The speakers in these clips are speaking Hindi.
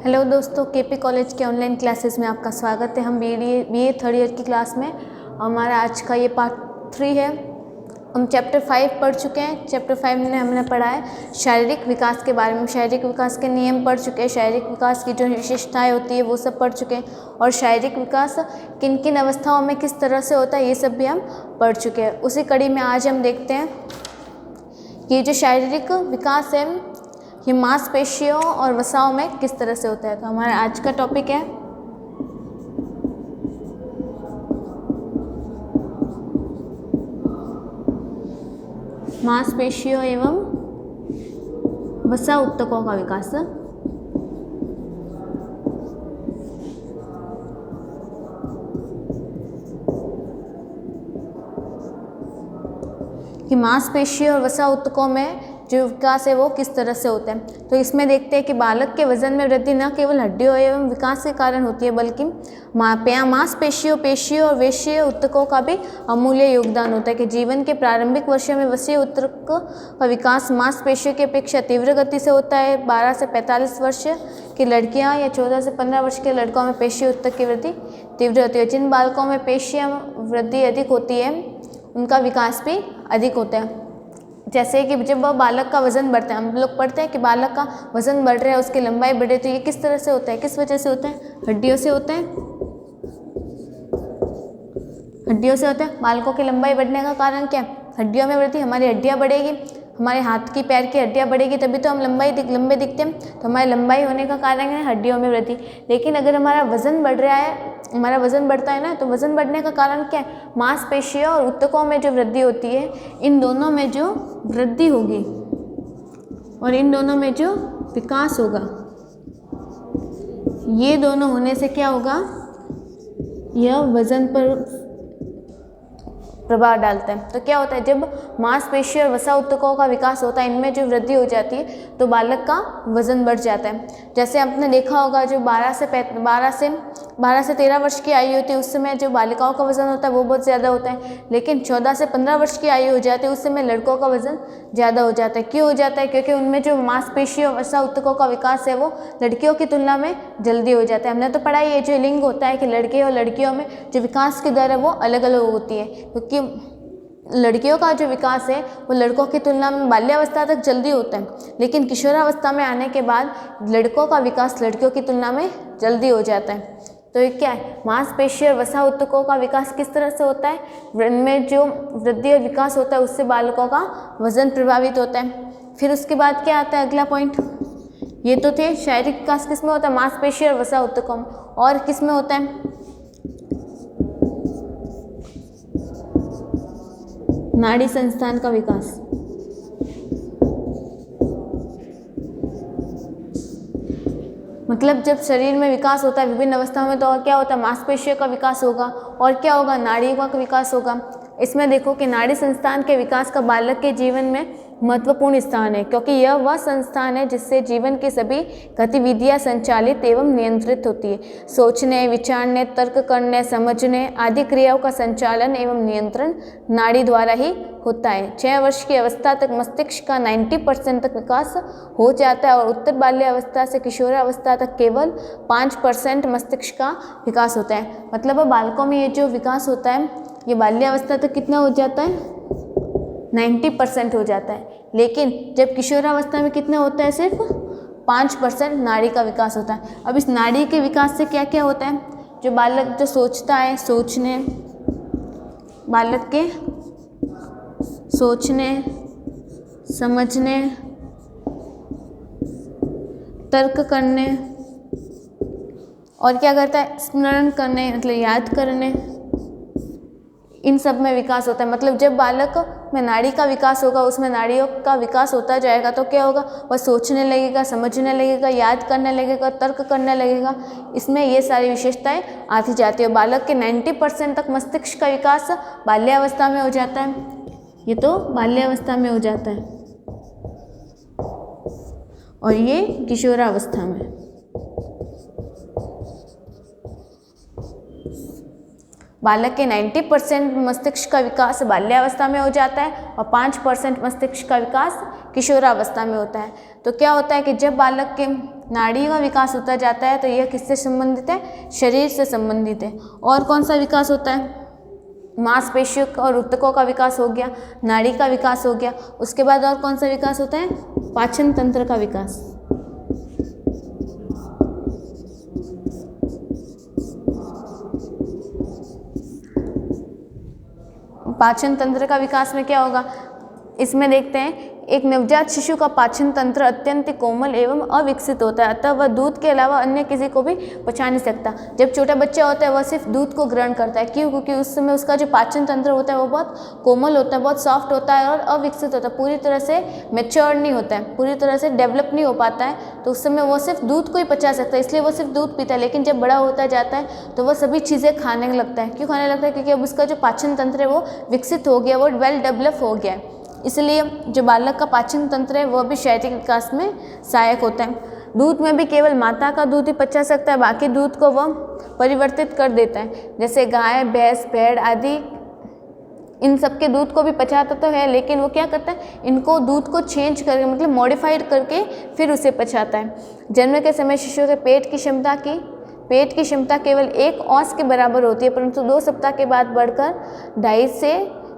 हेलो दोस्तों, केपी कॉलेज के ऑनलाइन क्लासेस में आपका स्वागत है। हम बीए थर्ड ईयर की क्लास में हमारा आज का ये पार्ट 3 है। हम चैप्टर 5 पढ़ चुके हैं। चैप्टर 5 में हमने पढ़ा है शारीरिक विकास के बारे में। शारीरिक विकास के नियम पढ़ चुके हैं, शारीरिक विकास की जो विशेषताएं होती है वो सब पढ़ चुके हैं, और शारीरिक विकास किन किन अवस्थाओं में किस तरह से होता है ये सब भी हम पढ़ चुके हैं। उसी कड़ी में आज हम देखते हैं कि जो शारीरिक विकास है ये मांसपेशियों और वसाओं में किस तरह से होता है। तो हमारा आज का टॉपिक है मांसपेशियों एवं वसा ऊतकों का विकास। कि मांसपेशियों और वसा ऊतकों में जो विकास है वो किस तरह से होता है। तो इसमें देखते हैं कि बालक के वजन में वृद्धि न केवल हड्डियों एवं विकास के कारण होती है, बल्कि मांसपेशियों, पेशियों और वेशीय ऊतकों का भी अमूल्य योगदान होता है। कि जीवन के प्रारंभिक वर्षों में वसीय ऊतक का विकास मांसपेशियों की अपेक्षा तीव्र गति से होता है। 12 से 45 वर्ष की लड़कियां या 14 से 15 वर्ष के लड़कों में पेशी ऊतक की वृद्धि तीव्र होती है। जिन बालकों में पेशियां वृद्धि अधिक होती है उनका विकास भी अधिक होता है। जैसे कि जब बालक का वजन बढ़ता है, हम लोग पढ़ते हैं कि बालक का वजन बढ़ रहा है, उसकी लंबाई बढ़े, तो ये किस तरह से होता है, किस वजह से होता है? हड्डियों से होता है। हड्डियों से होता है। बालकों की लंबाई बढ़ने का कारण क्या है? हड्डियों में वृद्धि। हमारी हड्डियां बढ़ेगी, हमारे हाथ की पैर की हड्डियां बढ़ेगी, तभी तो हम लंबे दिखते हैं। तो हमारी लंबाई होने का कारण है हड्डियों में वृद्धि। लेकिन अगर हमारा वजन बढ़ रहा है, हमारा वजन बढ़ता है ना, तो वजन बढ़ने का कारण क्या है? मांसपेशियों और ऊतकों में जो वृद्धि होती है, इन दोनों में जो वृद्धि होगी और इन दोनों में जो विकास होगा, ये दोनों होने से क्या होगा? यह वजन पर प्रभाव डालता है। तो क्या होता है, जब मांसपेशी और वसा ऊतकों का विकास होता है, इनमें जो वृद्धि हो जाती है, तो बालक का वजन बढ़ जाता है। जैसे आपने देखा होगा, जो 12 से 13 वर्ष की आयु होती है, उस समय जो बालिकाओं का वजन होता है वो बहुत ज़्यादा होता है। लेकिन 14 से 15 वर्ष की आयु हो जाती है, उस समय लड़कों का वजन ज़्यादा हो जाता है। क्यों हो जाता है? क्योंकि उनमें जो मांसपेशी और वसा ऊतकों का विकास है वो लड़कियों की तुलना में जल्दी हो जाता है। हमने तो पढ़ा ही है, जो लिंग होता है कि लड़के और लड़कियों में जो विकास की दर है वो अलग अलग होती है। क्योंकि लड़कियों का जो विकास है वो लड़कों की तुलना में बाल्यावस्था तक जल्दी होता है, लेकिन किशोरावस्था में आने के बाद लड़कों का विकास लड़कियों की तुलना में जल्दी हो जाता है। तो ये क्या है? मांसपेशी और वसा ऊतकों का विकास किस तरह से होता है? इनमें जो वृद्धि और विकास होता है उससे बालकों का वजन प्रभावित होता है। फिर उसके बाद क्या आता है अगला पॉइंट? ये तो थे शारीरिक विकास किस में होता है? मांसपेशी और वसा ऊतकों में। और किस में होता है? नाड़ी संस्थान का विकास। मतलब जब शरीर में विकास होता है विभिन्न अवस्थाओं में, तो क्या होता है? मांसपेशियों का विकास होगा, और क्या होगा? नाड़ियों का विकास होगा। इसमें देखो कि नाड़ी संस्थान के विकास का बालक के जीवन में महत्वपूर्ण स्थान है, क्योंकि यह वह संस्थान है जिससे जीवन की सभी गतिविधियां संचालित एवं नियंत्रित होती है। सोचने, विचारने, तर्क करने, समझने आदि क्रियाओं का संचालन एवं नियंत्रण नाड़ी द्वारा ही होता है। 6 वर्ष की अवस्था तक मस्तिष्क का 90% तक विकास हो जाता है, और उत्तर बाल्यावस्था से किशोरावस्था तक केवल 5% मस्तिष्क का विकास होता है। मतलब बालकों में ये जो विकास होता है ये बाल्यावस्था तक कितना हो जाता है? 90% हो जाता है। लेकिन जब किशोरावस्था में कितना होता है? सिर्फ 5% नाड़ी का विकास होता है। अब इस नाड़ी के विकास से क्या क्या होता है? जो बालक जो सोचता है, बालक के सोचने, समझने, तर्क करने, और क्या करता है? स्मरण करने, मतलब याद करने, इन सब में विकास होता है। मतलब जब बालक में नाड़ी का विकास होगा, उसमें नाड़ियों का विकास होता जाएगा, तो क्या होगा? वह सोचने लगेगा, समझने लगेगा, याद करने लगेगा, तर्क करने लगेगा। इसमें ये सारी विशेषताएं आती जाती है। बालक के 90% तक मस्तिष्क का विकास बाल्यावस्था में हो जाता है। ये तो बाल्यावस्था में हो जाता है, और ये किशोरावस्था में। बालक के 90% मस्तिष्क का विकास बाल्यावस्था में हो जाता है और 5% मस्तिष्क का विकास किशोरावस्था में होता है। तो क्या होता है कि जब बालक के नाड़ी का विकास होता जाता है तो यह किससे संबंधित है? शरीर से संबंधित है। और कौन सा विकास होता है? मांसपेशियों और ऊतकों का विकास हो गया, नाड़ी का विकास हो गया। उसके बाद और कौन सा विकास होता है? पाचन तंत्र का विकास। पाचन तंत्र का विकास में क्या होगा? इसमें देखते हैं, एक नवजात शिशु का पाचन तंत्र अत्यंत कोमल एवं अविकसित होता है, अतः वह दूध के अलावा अन्य किसी को भी पचा नहीं सकता। जब छोटा बच्चा होता है वह सिर्फ दूध को ग्रहण करता है। क्यों? क्योंकि उस समय उसका जो पाचन तंत्र होता है वो बहुत कोमल होता है, बहुत सॉफ्ट होता है और अविकसित होता है, पूरी तरह से मैच्योर नहीं होता है, पूरी तरह से डेवलप नहीं हो पाता है। तो उस समय वो सिर्फ दूध को ही पचा सकता है, इसलिए वो सिर्फ दूध पीता है। लेकिन जब बड़ा होता जाता है तो वह सभी चीज़ें खाने लगता है। क्यों खाने लगता है? क्योंकि अब उसका जो पाचन तंत्र है वो विकसित हो गया, वो वेल डेवलप हो गया है। इसलिए जो बालक का पाचन तंत्र है वह भी शारीरिक विकास में सहायक होता है। दूध में भी केवल माता का दूध ही पचा सकता है, बाकी दूध को वह परिवर्तित कर देता है। जैसे गाय, भैंस, भेड़ आदि इन सब के दूध को भी पचाता तो है, लेकिन वो क्या करता है? इनको दूध को चेंज करके, मतलब मॉडिफाइड करके फिर उसे पचाता है। जन्म के समय शिशु के पेट की क्षमता केवल 1 औंस के बराबर होती है, परंतु 2 सप्ताह के बाद बढ़कर 2.5 से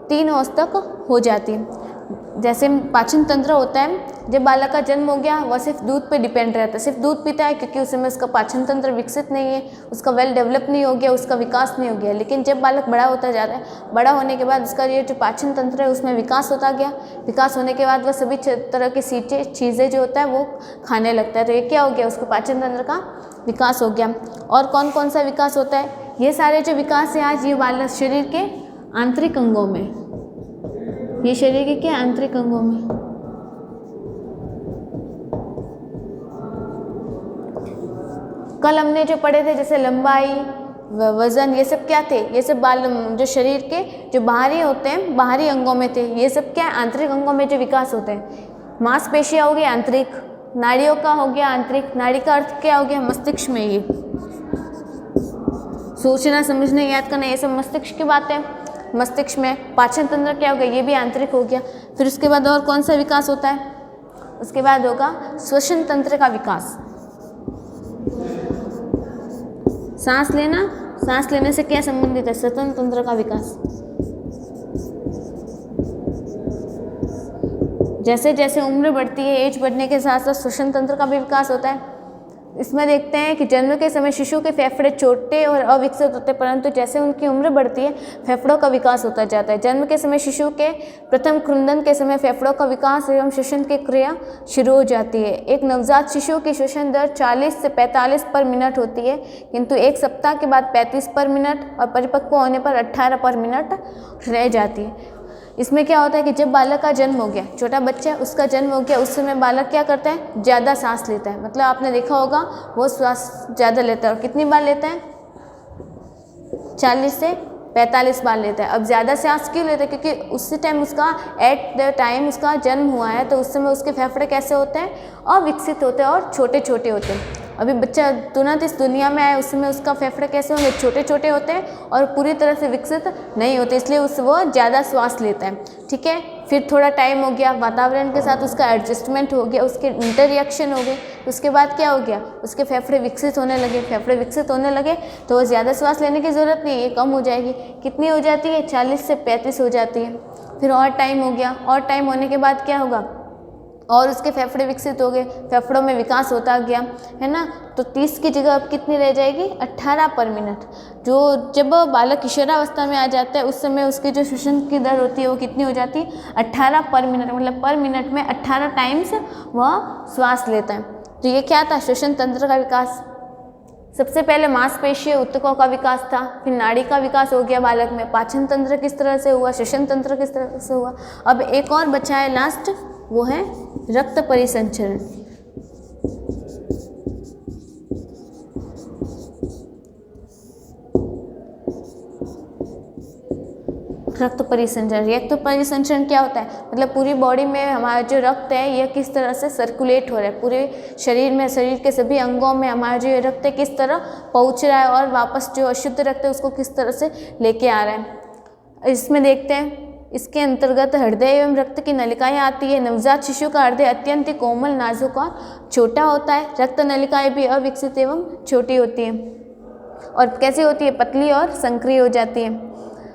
3 औंस तक हो जाती है। जैसे पाचन तंत्र होता है, जब बालक का जन्म हो गया वह सिर्फ दूध पे डिपेंड रहता है, सिर्फ दूध पीता है, क्योंकि उस समय उसका पाचन तंत्र विकसित नहीं है, उसका वेल डेवलप नहीं हो गया, उसका विकास नहीं हो गया। लेकिन जब बालक बड़ा होता जाता है, बड़ा होने के बाद उसका ये जो पाचन तंत्र है उसमें विकास होता गया। विकास होने के बाद वह सभी तरह की चीज़ें जो होता है वो खाने लगता है। तो ये क्या हो गया? उसको पाचन तंत्र का विकास हो गया। और कौन कौन सा विकास होता है? ये सारे जो विकास है आज ये बालक शरीर के आंतरिक अंगों में, ये शरीर के क्या आंतरिक अंगों में। कल हमने जो पढ़े थे जैसे लंबाई, वजन, ये सब क्या थे? ये सब जो शरीर के जो बाहरी होते हैं, बाहरी अंगों में थे। ये सब क्या? आंतरिक अंगों में जो विकास होते हैं। मांसपेशियाँ हो गई आंतरिक, नाड़ियों का हो गया आंतरिक, नाड़ी का अर्थ क्या हो गया? मस्तिष्क में। ये सोचना, समझना, याद करना, ये सब मस्तिष्क की बात है। मस्तिष्क में पाचन तंत्र क्या हो गया? ये भी आंतरिक हो गया। फिर उसके बाद और कौन सा विकास होता है? उसके बाद होगा श्वसन तंत्र का विकास। सांस लेने से क्या संबंधित है? श्वसन तंत्र का विकास। जैसे जैसे उम्र बढ़ती है, एज बढ़ने के साथ साथ श्वसन तंत्र का भी विकास होता है। इसमें देखते हैं कि जन्म के समय शिशु के फेफड़े छोटे और अविकसित होते हैं, परंतु जैसे उनकी उम्र बढ़ती है फेफड़ों का विकास होता जाता है। जन्म के समय शिशु के प्रथम क्रुंदन के समय फेफड़ों का विकास एवं श्वसन की क्रिया शुरू हो जाती है। एक नवजात शिशु की श्वसन दर 40 से 45 पर मिनट होती है, किंतु 1 सप्ताह के बाद 35 पर मिनट और परिपक्व होने पर 18 पर मिनट रह जाती है। इसमें क्या होता है कि जब बालक का जन्म हो गया, छोटा बच्चा उसका जन्म हो गया, उस समय बालक क्या करता है? ज़्यादा सांस लेता है। मतलब आपने देखा होगा वो श्वास ज़्यादा लेता है। और कितनी बार लेता है? 40 से 45 बार लेता है। अब ज़्यादा सांस क्यों लेता है? क्योंकि उसी टाइम उसका एट द टाइम उसका जन्म हुआ है, तो उस समय उसके फेफड़े कैसे होते हैं? अविकसित होते हैं और छोटे छोटे होते हैं। अभी बच्चा तुरंत इस दुनिया में आया, उस समय उसका फेफड़े कैसे होंगे? छोटे छोटे होते हैं और पूरी तरह से विकसित नहीं होते, इसलिए वो ज़्यादा श्वास लेता है। ठीक है, फिर थोड़ा टाइम हो गया, वातावरण के साथ उसका एडजस्टमेंट हो गया, उसके इंटररिएक्शन हो गए, उसके बाद क्या हो गया? उसके फेफड़े विकसित होने लगे। फेफड़े विकसित होने लगे तो वो ज़्यादा श्वास लेने की ज़रूरत नहीं है, ये कम हो जाएगी। कितनी हो जाती है? 40 से 35 हो जाती है। फिर और टाइम हो गया, और टाइम होने के बाद क्या होगा? और उसके फेफड़े विकसित हो गए, फेफड़ों में विकास होता गया, है ना। तो 30 की जगह अब कितनी रह जाएगी? 18 पर मिनट। जो जब बालक किशोरावस्था में आ जाता है उस समय उसकी जो श्वसन की दर होती है वो कितनी हो जाती है? 18 पर मिनट। मतलब पर मिनट में 18 टाइम्स वह श्वास लेता है। तो ये क्या था? श्वसन तंत्र का विकास। सबसे पहले मांसपेशी ऊतकों का विकास था, फिर नाड़ी का विकास हो गया बालक में, पाचन तंत्र किस तरह से हुआ, श्वसन तंत्र किस तरह से हुआ। अब एक और बचा है लास्ट, वो है रक्त परिसंचरण। रक्त परिसंचरण। रक्त परिसंचरण क्या होता है, मतलब पूरी बॉडी में हमारा जो रक्त है यह किस तरह से सर्कुलेट हो रहा है, पूरे शरीर में, शरीर के सभी अंगों में हमारा जो रक्त है किस तरह पहुंच रहा है और वापस जो अशुद्ध रक्त है उसको किस तरह से लेके आ रहा है। इसमें देखते हैं, इसके अंतर्गत हृदय एवं रक्त की नलिकाएं आती है। नवजात शिशु का हृदय अत्यंत ही कोमल, नाजुक और छोटा होता है। रक्त नलिकाएं भी अविकसित एवं छोटी होती हैं और कैसी होती है, पतली और संक्रिय हो जाती है।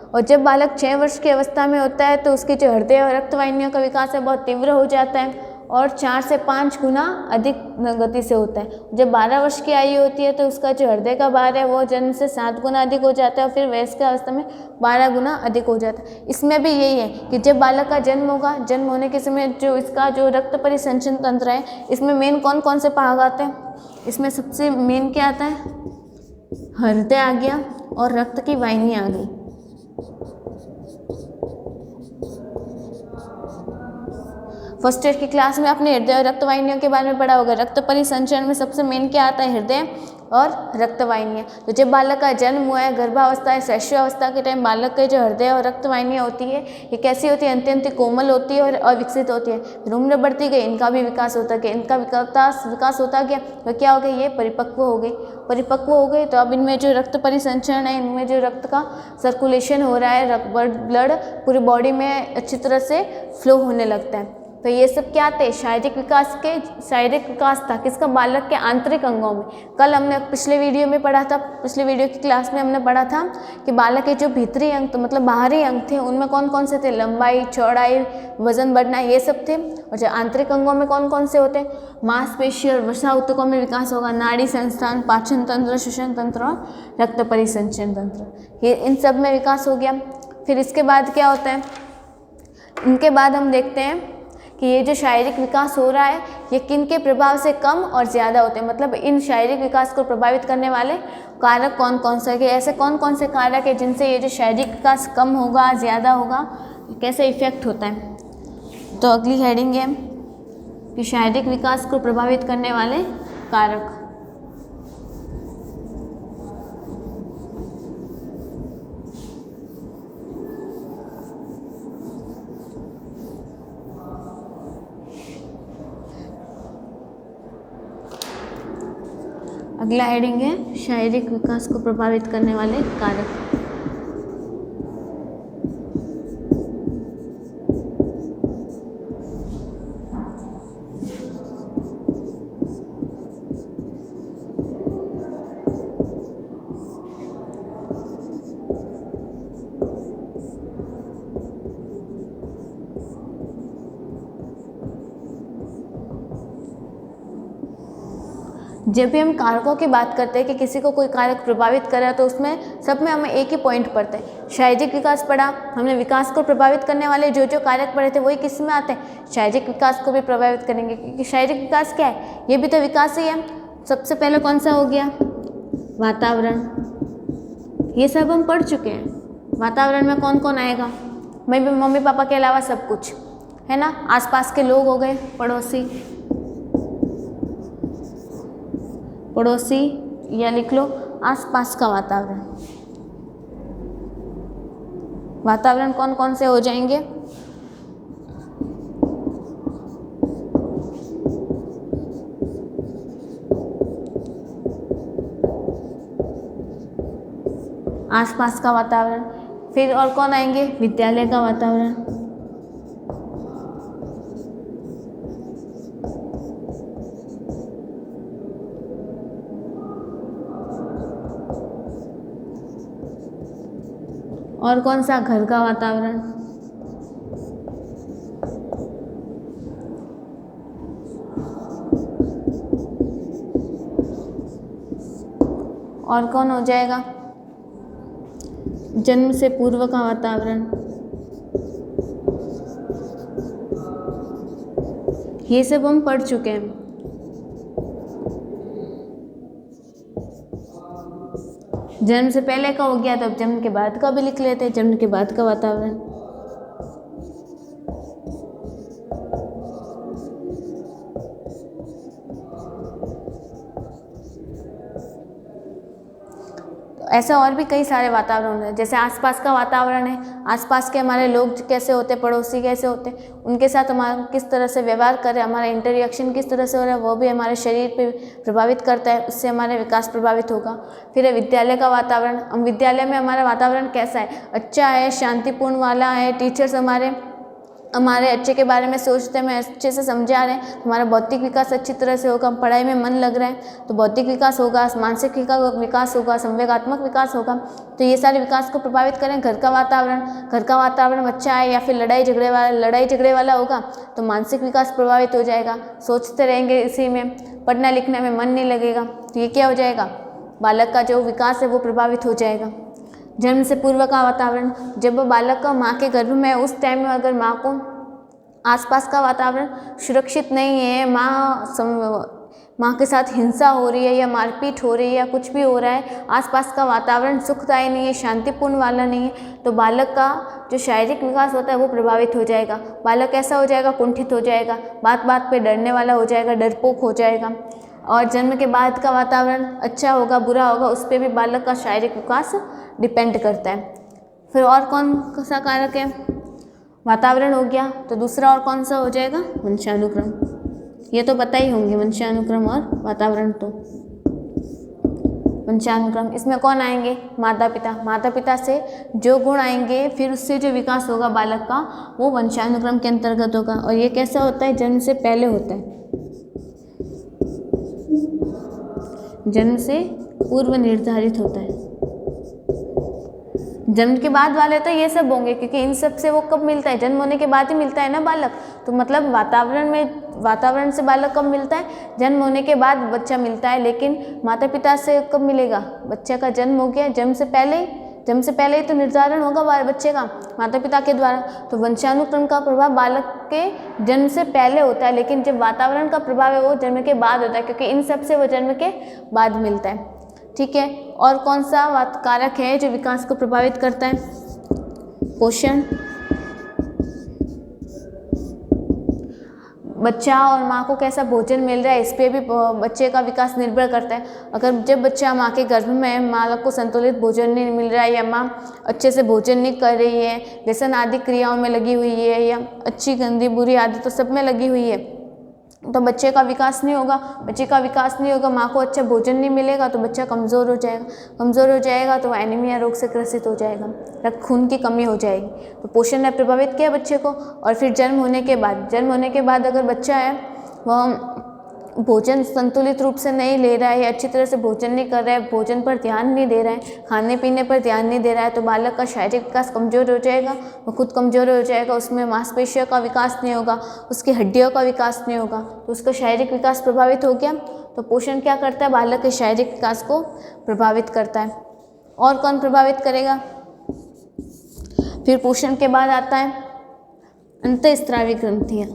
और जब बालक 6 वर्ष की अवस्था में होता है तो उसकी जो हृदय और रक्त वाहिनियों का विकास है बहुत तीव्र हो जाता है और 4 से 5 गुना अधिक गति से होता है। जब 12 वर्ष की आयु होती है तो उसका जो हृदय का भार है वो जन्म से 7 गुना अधिक हो जाता है और फिर वयस्क अवस्था में 12 गुना अधिक हो जाता है। इसमें भी यही है कि जब बालक का जन्म होगा, जन्म होने के समय जो इसका जो रक्त परिसंचरण तंत्र है, इसमें मेन कौन कौन से भाग आते हैं, इसमें सबसे मेन क्या आता है, हृदय आ गया और रक्त की वाहिनी आ गई। फर्स्ट ईयर की क्लास में आपने हृदय और रक्त वाहिनियों के बारे में पढ़ा होगा। रक्त परिसंचरण में सबसे मेन क्या आता है, हृदय और रक्त वाहिनियाँ। तो जब बालक का जन्म हुआ है, गर्भावस्था है, शैशवावस्था के टाइम बालक के जो हृदय और रक्त वाहिनियाँ होती है ये कैसी होती है, अत्यंत कोमल होती है और अविकसित होती है। फिर उम्र बढ़ती गई, इनका भी विकास होता गया, इनका विकास होता गया तो क्या हो गया, ये परिपक्व हो गई। तो अब इनमें जो रक्त परिसंचरण है, इनमें जो रक्त का सर्कुलेशन हो रहा है, ब्लड पूरी बॉडी में अच्छी तरह से फ्लो होने लगता है। तो ये सब क्या थे, शारीरिक विकास था किसका, बालक के आंतरिक अंगों में। कल हमने पिछले वीडियो में पढ़ा था, पिछले वीडियो की क्लास में हमने पढ़ा था कि बालक के जो भीतरी अंग तो मतलब बाहरी अंग थे उनमें कौन कौन से थे, लंबाई, चौड़ाई, वजन बढ़ना, ये सब थे। और जो आंतरिक अंगों में कौन कौन से होते हैं, मांसपेशी और वसा ऊतकों में विकास होगा, नाड़ी संस्थान, पाचन तंत्र, श्वसन तंत्र और रक्त परिसंचरण तंत्र, ये इन सब में विकास हो गया। फिर इसके बाद क्या होता है, इनके बाद हम देखते हैं कि ये जो शारीरिक विकास हो रहा है ये किन के प्रभाव से कम और ज़्यादा होते हैं, मतलब इन शारीरिक विकास को प्रभावित करने वाले कारक कौन कौन से हैं, ऐसे कौन कौन से कारक है जिनसे ये जो शारीरिक विकास कम होगा, ज़्यादा होगा, कैसे इफेक्ट होता है। तो अगली हेडिंग है कि शारीरिक विकास को प्रभावित करने वाले कारक। अगला हेडिंग है शारीरिक विकास को प्रभावित करने वाले कारक। जब भी हम कारकों की बात करते हैं कि किसी को कोई कारक प्रभावित कर रहा है तो उसमें सब में हमें एक ही पॉइंट पड़ता है, शारीरिक विकास पढ़ा हमने, विकास को प्रभावित करने वाले जो जो कारक पढ़े थे वही किस में आते हैं, शारीरिक विकास को भी प्रभावित करेंगे, क्योंकि शारीरिक विकास क्या है, ये भी तो विकास ही है। सबसे पहले कौन सा हो गया, वातावरण, ये सब हम पढ़ चुके हैं। वातावरण में कौन कौन आएगा, मम्मी पापा के अलावा सब कुछ है ना, आसपास के लोग हो गए, पड़ोसी या लिख लो आसपास का वातावरण। वातावरण कौन कौन से हो जाएंगे, आसपास का वातावरण। फिर और कौन आएंगे, विद्यालय का वातावरण, और कौन सा, घर का वातावरण, और कौन हो जाएगा, जन्म से पूर्व का वातावरण। ये सब हम पढ़ चुके हैं। जन्म से पहले का हो गया तो अब जन्म के बाद का भी लिख लेते हैं, जन्म के बाद का वातावरण। ऐसे और भी कई सारे वातावरण हैं, जैसे आसपास का वातावरण है, आसपास के हमारे लोग कैसे होते, पड़ोसी कैसे होते, उनके साथ हमारा किस तरह से व्यवहार करें, हमारा इंटरेक्शन किस तरह से हो रहा है, वो भी हमारे शरीर पे प्रभावित करता है, उससे हमारा विकास प्रभावित होगा। फिर है विद्यालय का वातावरण। हम विद्यालय में हमारा वातावरण कैसा है, अच्छा है, शांतिपूर्ण वाला है, टीचर्स हमारे अच्छे के बारे में सोचते हैं, हमें अच्छे से समझा रहे हैं, हमारा बौद्धिक विकास अच्छी तरह से होगा, पढ़ाई में मन लग रहा है तो बौद्धिक विकास होगा, मानसिक विकास होगा, संवेगात्मक विकास होगा। तो ये सारे विकास को प्रभावित करें। घर का वातावरण अच्छा है या फिर लड़ाई झगड़े वाला होगा तो मानसिक विकास प्रभावित हो जाएगा, सोचते रहेंगे इसी में, पढ़ने लिखने में मन नहीं लगेगा, तो ये क्या हो जाएगा, बालक का जो विकास है वो प्रभावित हो जाएगा। जन्म से पूर्व का वातावरण, जब बालक का माँ के गर्भ में, उस टाइम में अगर माँ को आसपास का वातावरण सुरक्षित नहीं है, माँ के साथ हिंसा हो रही है या मारपीट हो रही है या कुछ भी हो रहा है, आसपास का वातावरण सुखदायी नहीं है, शांतिपूर्ण वाला नहीं है, तो बालक का जो शारीरिक विकास होता है वो प्रभावित हो जाएगा। बालक कैसा हो जाएगा, कुंठित हो जाएगा, बात बात पे डरने वाला हो जाएगा, डरपोक हो जाएगा। और जन्म के बाद का वातावरण अच्छा होगा बुरा होगा, उस पर भी बालक का शारीरिक विकास डिपेंड करता है। फिर और कौन सा कारक है, वातावरण हो गया, तो दूसरा और कौन सा हो जाएगा, वंशानुक्रम। ये तो पता ही होंगे, वंशानुक्रम और वातावरण। तो वंशानुक्रम, इसमें कौन आएंगे, माता पिता से जो गुण आएंगे, फिर उससे जो विकास होगा बालक का, वो वंशानुक्रम के अंतर्गत होगा। और ये कैसा होता है, जन्म से पहले होता है, जन्म से पूर्व निर्धारित होता है। जन्म के बाद वाले तो ये सब होंगे, क्योंकि इन सब से वो कब मिलता है, जन्म होने के बाद ही मिलता है ना बालक। तो मतलब वातावरण से बालक कब मिलता है, जन्म होने के बाद बच्चा मिलता है। लेकिन माता पिता से कब मिलेगा, बच्चे का जन्म हो गया, जन्म से पहले ही तो निर्धारण होगा बच्चे का माता पिता के द्वारा। तो वंशानुक्रम का प्रभाव बालक के जन्म से पहले होता है, लेकिन जब वातावरण का प्रभाव है वो जन्म के बाद होता है, क्योंकि इन सब से वो जन्म के बाद मिलता है। ठीक है, और कौन सा कारक है जो विकास को प्रभावित करता है, पोषण। बच्चा और माँ को कैसा भोजन मिल रहा है, इस पे भी बच्चे का विकास निर्भर करता है। अगर जब बच्चा माँ के गर्भ में है, माँ को संतुलित भोजन नहीं मिल रहा है, या माँ अच्छे से भोजन नहीं कर रही है, व्यसन आदि क्रियाओं में लगी हुई है, या अच्छी गंदी बुरी आदतों सब में लगी हुई है, तो बच्चे का विकास नहीं होगा। माँ को अच्छा भोजन नहीं मिलेगा तो बच्चा कमज़ोर हो जाएगा तो एनीमिया रोग से ग्रसित हो जाएगा, रक्त खून की कमी हो जाएगी। तो पोषण ने प्रभावित किया बच्चे को। और फिर जन्म होने के बाद अगर बच्चा है वह भोजन संतुलित रूप से नहीं ले रहा है, या अच्छी तरह से भोजन नहीं कर रहा है, भोजन पर ध्यान नहीं दे रहा है, खाने पीने पर ध्यान नहीं दे रहा है, तो बालक का शारीरिक विकास कमज़ोर हो जाएगा, वो खुद कमज़ोर हो जाएगा, उसमें मांसपेशियों का विकास नहीं होगा, उसकी हड्डियों का विकास नहीं होगा, तो उसका शारीरिक विकास प्रभावित हो गया। तो पोषण क्या करता है, बालक के शारीरिक विकास को प्रभावित करता है। और कौन प्रभावित करेगा, फिर पोषण के बाद आता है अंतःस्रावी ग्रंथियाँ।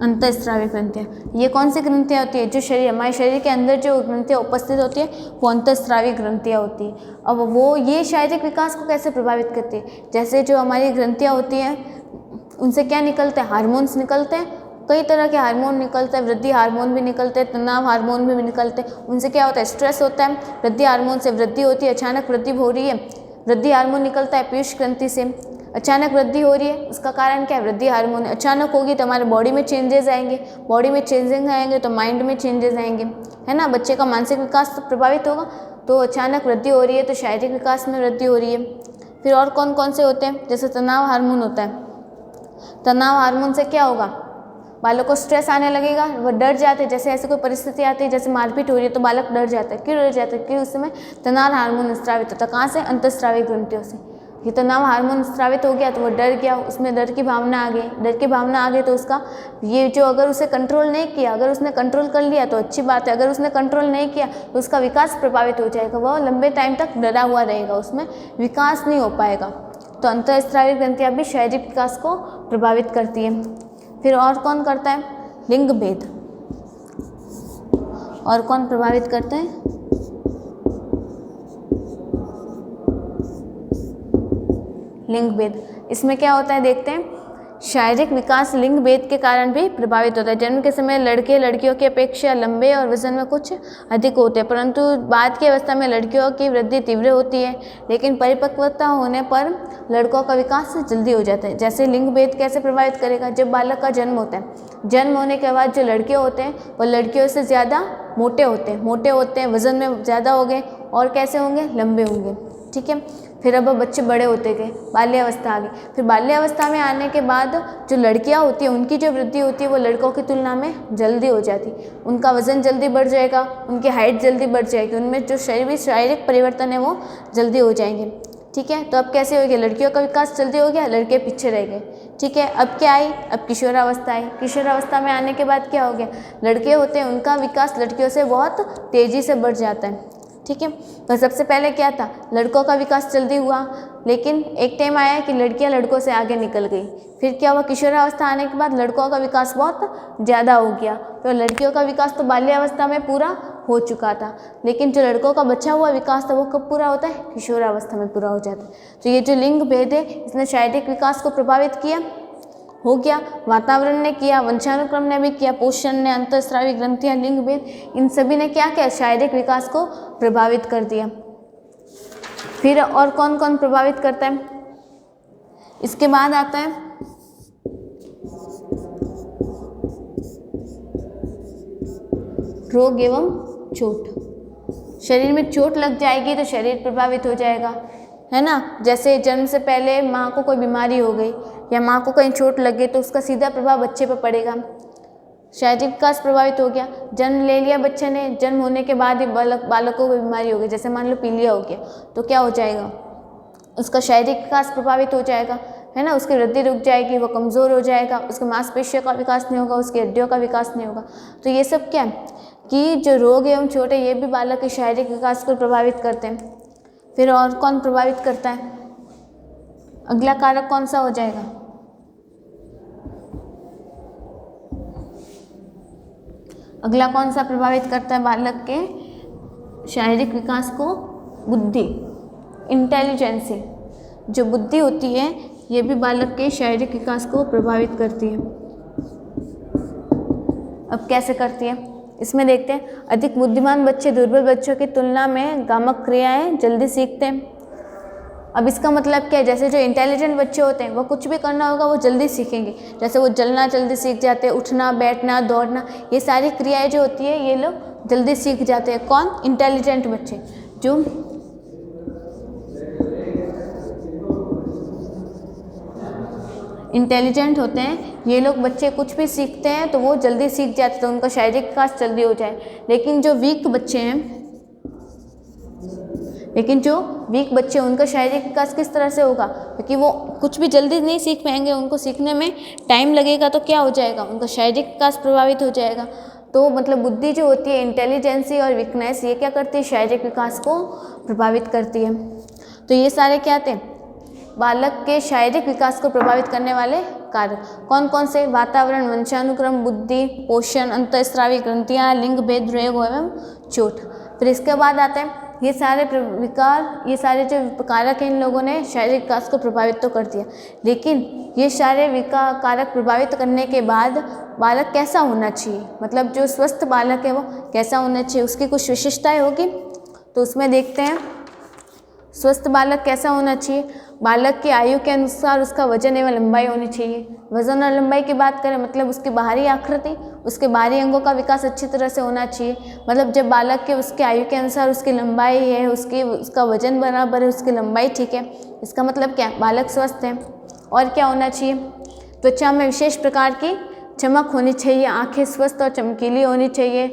अंतःस्रावी ग्रंथियाँ, ये कौन सी ग्रंथियाँ होती है, जो हमारे शरीर के अंदर जो ग्रंथियाँ उपस्थित होती है वो अंतःस्रावी ग्रंथियाँ होती है। अब वो ये शारीरिक विकास को कैसे प्रभावित करती है, जैसे जो हमारी ग्रंथियाँ होती हैं उनसे क्या निकलते हैं, हार्मोन्स निकलते हैं, कई तरह के हार्मोन निकलते हैं, वृद्धि हार्मोन भी निकलते हैं, तनाव हार्मोन भी निकलते हैं। उनसे क्या होता है, स्ट्रेस होता है, वृद्धि हार्मोन से वृद्धि होती है, अचानक वृद्धि हो रही है, वृद्धि हार्मोन निकलता है पीयूष ग्रंथि से, अचानक वृद्धि हो रही है, उसका कारण क्या है, वृद्धि हार्मोन। अचानक होगी तो हमारे बॉडी में चेंजेस आएंगे, तो माइंड में चेंजेस आएंगे, है ना, बच्चे का मानसिक विकास तो प्रभावित होगा। तो अचानक वृद्धि हो रही है तो शारीरिक विकास में वृद्धि हो रही है। फिर और कौन कौन से होते हैं, जैसे तनाव हार्मोन होता है, तनाव हार्मोन से क्या होगा, बालक को स्ट्रेस आने लगेगा, वो डर जाते हैं, जैसे ऐसी कोई परिस्थिति आती है जैसे मारपीट हो रही है तो बालक डर जाता है। क्यों डर जाता है, क्योंकि उस समय तनाव हार्मोन स्रावित होता है, कहाँ से, अंतःस्रावी ग्रंथियों से। ये तनाव हार्मोन स्रावित हो गया तो वो डर गया, उसमें डर की भावना आ गई, तो उसका ये जो, अगर उसे कंट्रोल नहीं किया, अगर उसने कंट्रोल कर लिया तो अच्छी बात है, अगर उसने कंट्रोल नहीं किया तो उसका विकास प्रभावित हो जाएगा, वह लंबे टाइम तक डरा हुआ रहेगा, उसमें विकास नहीं हो पाएगा। तो अंतःस्रावी ग्रंथियाँ भी शारीरिक विकास को प्रभावित करती है। फिर और कौन करता है, लिंग भेद। और कौन प्रभावित करता है, लिंग भेद। इसमें क्या होता है देखते हैं, शारीरिक विकास लिंग भेद के कारण भी प्रभावित होता है। जन्म के समय लड़के लड़कियों की अपेक्षा लंबे और वजन में कुछ अधिक होते हैं, परंतु बाद की अवस्था में लड़कियों की वृद्धि तीव्र होती है, लेकिन परिपक्वता होने पर लड़कों का विकास जल्दी हो जाता है। जैसे लिंग भेद कैसे प्रभावित करेगा, जब बालक का जन्म होता है, जन्म होने के बाद जो लड़के होते हैं वो लड़कियों से ज़्यादा मोटे होते हैं, वजन में ज़्यादा हो गए और कैसे होंगे, लंबे होंगे। ठीक है, फिर अब बच्चे बड़े होते गए, बाल्यावस्था आ गई। फिर बाल्यावस्था में आने के बाद जो लड़कियां होती हैं उनकी जो वृद्धि होती है वो लड़कों की तुलना में जल्दी हो जाती, उनका वजन जल्दी बढ़ जाएगा, उनकी हाइट जल्दी बढ़ जाएगी, उनमें जो शारीरिक परिवर्तन है वो जल्दी हो जाएंगे। ठीक है, तो अब कैसे हो गया, लड़कियों का विकास जल्दी हो गया, लड़के पीछे रह गए। ठीक है, अब क्या आई, अब किशोरावस्था आई। किशोरावस्था में आने के बाद क्या हो गया, लड़के होते हैं उनका विकास लड़कियों से बहुत तेज़ी से बढ़ जाता है। ठीक है, तो सबसे पहले क्या था, लड़कों का विकास जल्दी हुआ, लेकिन एक टाइम आया कि लड़कियां लड़कों से आगे निकल गई। फिर क्या हुआ, किशोरावस्था आने के बाद लड़कों का विकास बहुत ज़्यादा हो गया। तो लड़कियों का विकास तो बाल्यावस्था में पूरा हो चुका था, लेकिन जो लड़कों का बचा हुआ विकास था वो कब पूरा होता है, किशोरावस्था में पूरा हो जाता है। तो ये जो लिंग भेद है इसने शारीरिक विकास को प्रभावित किया, हो गया, वातावरण ने किया, वंशानुक्रम ने भी किया, पोषण ने, अंतःस्रावी ग्रंथियां, लिंग भेद, इन सभी ने क्या किया, शारीरिक विकास को प्रभावित कर दिया। फिर और कौन कौन प्रभावित करता है, इसके बाद आता है रोग एवं चोट। शरीर में चोट लग जाएगी तो शरीर प्रभावित हो जाएगा, है ना। जैसे जन्म से पहले माँ को कोई बीमारी हो गई या माँ को कहीं चोट लग गई तो उसका सीधा प्रभाव बच्चे पर पड़ेगा, शारीरिक विकास प्रभावित हो गया। जन्म ले लिया बच्चे ने, जन्म होने के बाद ही बालकों को बीमारी हो गई, जैसे मान लो पीलिया हो गया, तो क्या हो जाएगा, उसका शारीरिक विकास प्रभावित हो जाएगा, है ना। उसकी वृद्धि रुक जाएगी, वो कमज़ोर हो जाएगा, उसके मांसपेशियों का विकास नहीं होगा, उसकी हड्डियों का विकास नहीं होगा। तो ये सब क्या है कि जो रोग एवं चोट है ये भी बालक के शारीरिक विकास को प्रभावित करते हैं। फिर और कौन प्रभावित करता है, अगला कारक कौन सा हो जाएगा, अगला कौन सा प्रभावित करता है बालक के शारीरिक विकास को, बुद्धि, इंटेलिजेंसी। जो बुद्धि होती है ये भी बालक के शारीरिक विकास को प्रभावित करती है। अब कैसे करती है, इसमें देखते हैं। अधिक बुद्धिमान बच्चे दुर्बल बच्चों की तुलना में गामक क्रियाएं जल्दी सीखते हैं। अब इसका मतलब क्या है, जैसे जो इंटेलिजेंट बच्चे होते हैं वो कुछ भी करना होगा वो जल्दी सीखेंगे, जैसे वो चलना जल्दी सीख जाते हैं, उठना, बैठना, दौड़ना, ये सारी क्रियाएं जो होती है ये लोग जल्दी सीख जाते हैं। कौन, इंटेलिजेंट बच्चे। जो इंटेलिजेंट होते हैं ये लोग बच्चे कुछ भी सीखते हैं तो वो जल्दी सीख जाते हैं, तो उनका शारीरिक विकास जल्दी हो जाए। लेकिन जो वीक बच्चे हैं उनका शारीरिक विकास किस तरह से होगा, क्योंकि वो कुछ भी जल्दी नहीं सीख पाएंगे, उनको सीखने में टाइम लगेगा, तो क्या हो जाएगा, उनका शारीरिक विकास प्रभावित हो जाएगा। तो मतलब बुद्धि जो होती है, इंटेलिजेंसी और वीकनेस, ये क्या करती है, शारीरिक विकास को प्रभावित करती है। तो ये सारे क्या थे, बालक के शारीरिक विकास को प्रभावित करने वाले कारक कौन कौन से, वातावरण, वंशानुक्रम, बुद्धि, पोषण, अंतःस्रावी ग्रंथियां, लिंग भेद, रोग एवं चोट। फिर इसके बाद आता है ये सारे जो कारक हैं इन लोगों ने शारीरिक विकास को प्रभावित तो कर दिया, लेकिन ये सारे कारक प्रभावित करने के बाद बालक कैसा होना चाहिए, मतलब जो स्वस्थ बालक है वो कैसा होना चाहिए, उसकी कुछ विशेषताएं होगी। तो उसमें देखते हैं स्वस्थ बालक कैसा होना चाहिए। बालक की आयु के अनुसार उसका वजन एवं लंबाई होनी चाहिए। वजन और लंबाई की बात करें मतलब उसकी बाहरी आकृति, उसके बाहरी अंगों का विकास अच्छी तरह से होना चाहिए। मतलब जब बालक के उसके आयु के अनुसार उसकी लंबाई है, उसका वजन बराबर है, उसकी लंबाई ठीक है, इसका मतलब क्या, बालक स्वस्थ है। और क्या होना चाहिए, त्वचा में विशेष प्रकार की चमक होनी चाहिए, आँखें स्वस्थ और चमकीली होनी चाहिए,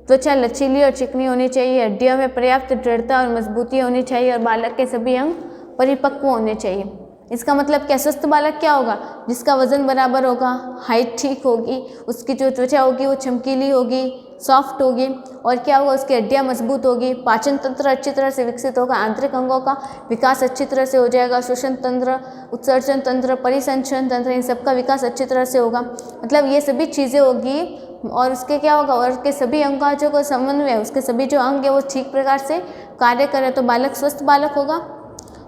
त्वचा लचीली और चिकनी होनी चाहिए, हड्डियों में पर्याप्त दृढ़ता और मजबूती होनी चाहिए और बालक के सभी अंग परिपक्व होने चाहिए। इसका मतलब क्या, स्वस्थ बालक क्या होगा, जिसका वजन बराबर होगा, हाइट ठीक होगी, उसकी जो त्वचा होगी वो चमकीली होगी, सॉफ्ट होगी, और क्या होगा, उसकी हड्डियाँ मजबूत होगी, पाचन तंत्र अच्छी तरह से विकसित होगा, आंतरिक अंगों का विकास अच्छी तरह से हो जाएगा, श्वसन तंत्र, उत्सर्जन तंत्र, परिसंचरण तंत्र, इन सबका विकास अच्छी तरह से होगा। मतलब ये सभी चीज़ें होगी और उसके क्या होगा, और उसके सभी अंगों का समन्वय, उसके सभी जो अंग है वो ठीक प्रकार से कार्य करें तो बालक स्वस्थ बालक होगा।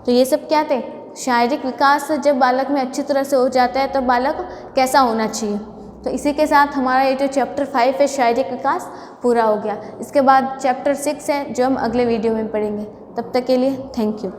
तो ये सब क्या थे, शारीरिक विकास जब बालक में अच्छी तरह से हो जाता है तब बालक कैसा होना चाहिए। तो इसी के साथ हमारा ये जो चैप्टर 5 है शारीरिक विकास पूरा हो गया। इसके बाद चैप्टर 6 है जो हम अगले वीडियो में पढ़ेंगे। तब तक के लिए थैंक यू।